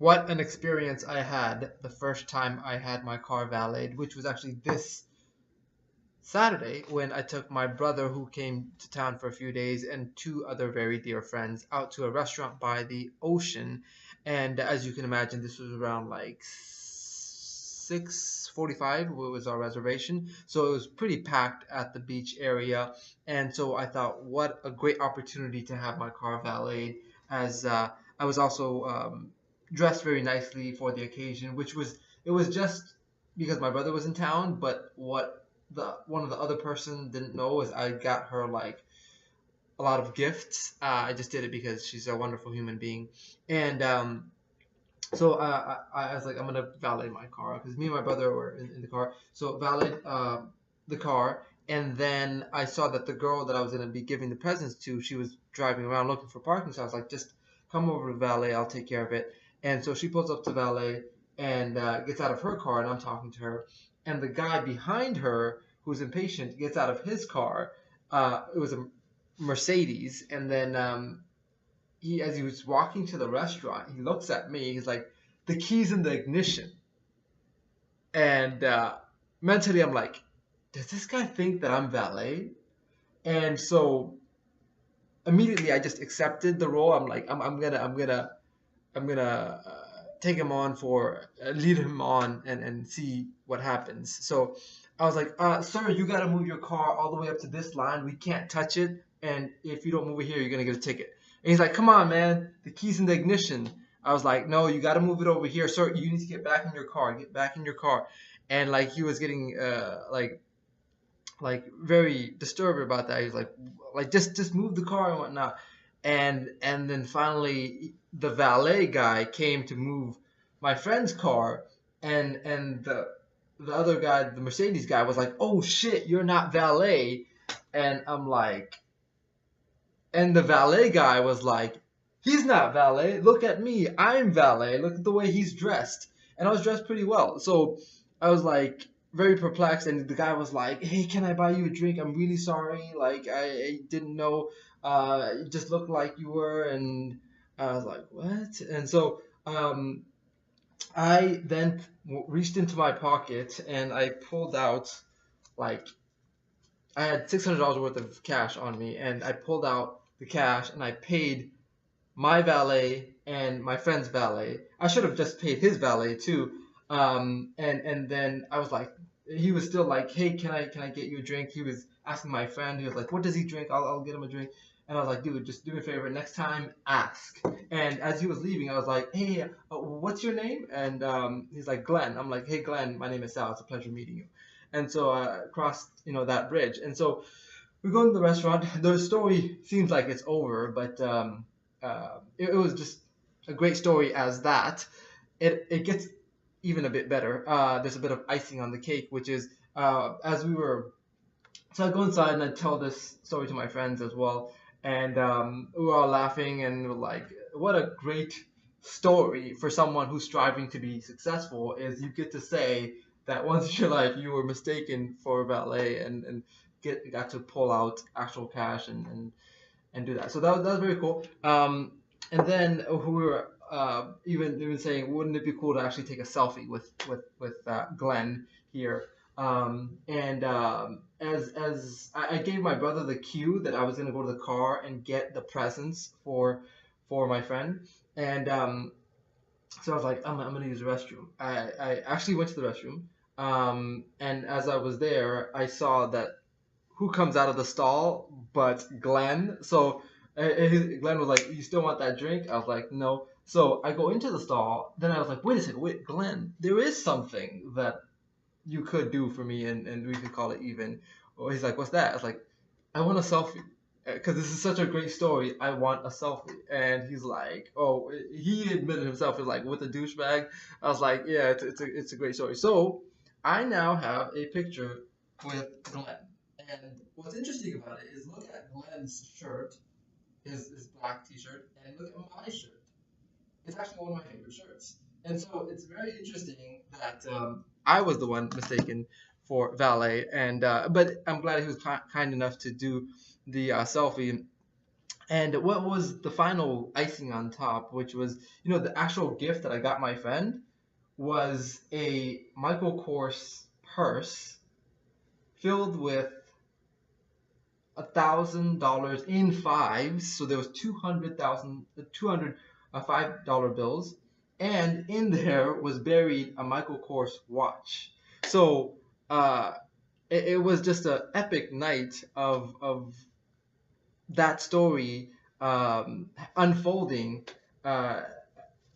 What an experience I had the first time I had my car valeted, which was actually this Saturday when I took my brother, who came to town for a few days, and two other very dear friends out to a restaurant by the ocean. And as you can imagine, this was around like 6:45 was our reservation, so it was pretty packed at the beach area. And so I thought, what a great opportunity to have my car valeted, as I was also dressed very nicely for the occasion, which was it was just because my brother was in town. But what the one of the other person didn't know is I got her like a lot of gifts. I just did it because she's a wonderful human being, and so I was like, I'm gonna valet my car because me and my brother were in the car. So valet the car, and then I saw that the girl that I was gonna be giving the presents to, she was driving around looking for parking. So I was like, just come over to valet, I'll take care of it. And so she pulls up to valet and gets out of her car, and I'm talking to her, and the guy behind her who's impatient gets out of his car. It was a Mercedes, and then as he was walking to the restaurant, he looks at me. He's like, "The key's in the ignition," and mentally, I'm like, "Does this guy think that I'm valet?" And so immediately, I just accepted the role. I'm like, I'm gonna take him on for lead him on and see what happens. So I was like, "Sir, you gotta move your car all the way up to this line. We can't touch it, and if you don't move it here, you're gonna get a ticket." And he's like, "Come on, man, the key's in the ignition." I was like, "No, you gotta move it over here, sir. You need to get back in your car. Get back in your car." And like he was getting like very disturbed about that. He was like just move the car and whatnot. And then finally the valet guy came to move my friend's car, and the other guy, the Mercedes guy, was like, "Oh shit, you're not valet." And I'm like, and the valet guy was like, "He's not valet. Look at me. I'm valet. Look at the way he's dressed." And I was dressed pretty well. So I was like very perplexed. And the guy was like, "Hey, can I buy you a drink? I'm really sorry. Like, I didn't know. It just looked like you were." And I was like, "What?" And so I then reached into my pocket and I pulled out like I had $600 worth of cash on me, and I pulled out the cash and I paid my valet and my friend's valet. I should have just paid his valet too. And then I was like, he was still like, "Hey, can I get you a drink?" He was asking my friend. He was like, "What does he drink? I'll get him a drink." And I was like, "Dude, just do me a favor. Next time, ask." And as he was leaving, I was like, "Hey, what's your name?" And he's like, "Glenn." I'm like, "Hey, Glenn, my name is Sal. It's a pleasure meeting you." And so I crossed, that bridge. And so we go to the restaurant. The story seems like it's over, but it was just a great story as that. It gets even a bit better. There's a bit of icing on the cake, which is as we were. So I go inside and I tell this story to my friends as well, and we were all laughing and we're like, "What a great story for someone who's striving to be successful!" Is you get to say that once in your life you were mistaken for valet and got to pull out actual cash and do that. So that was very cool. And then we were even saying, wouldn't it be cool to actually take a selfie with Glenn here? And as I gave my brother the cue that I was gonna go to the car and get the presents for my friend, and so I was like, I'm gonna use the restroom. I actually went to the restroom. And as I was there, I saw that who comes out of the stall but Glenn. So Glenn was like, "You still want that drink?" I was like, "No." So I go into the stall. Then I was like, "Wait a second, wait, Glenn, there is something that you could do for me, and we could call it even." Or he's like, "What's that?" I was like, "I want a selfie." Because this is such a great story, I want a selfie. And he's like, "Oh," he admitted himself, he's like, "With a douchebag." I was like, "Yeah, it's a great story." So I now have a picture with Glenn. And what's interesting about it is look at Glenn's shirt, his black t-shirt, and look at my shirt. It's actually one of my favorite shirts. And so it's very interesting that I was the one mistaken for valet, and but I'm glad he was kind enough to do the selfie. And what was the final icing on top, which was, the actual gift that I got my friend was a Michael Kors purse filled with $1,000 in fives. So there was 200,000, 200 $5 bills, and in there was buried a Michael Kors watch. So uh, it was just an epic night of that story unfolding uh,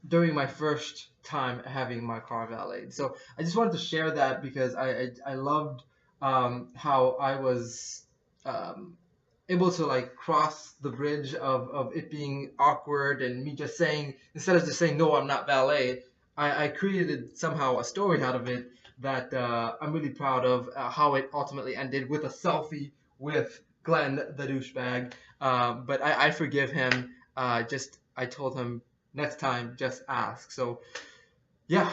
during my first time having my car valeted. So I just wanted to share that because I loved how I was um, able to like cross the bridge of it being awkward and me just saying, instead of just saying no, I'm not valet, I created somehow a story out of it that I'm really proud of, how it ultimately ended with a selfie with Glen the douchebag. But I forgive him. Just I told him next time just ask. So yeah,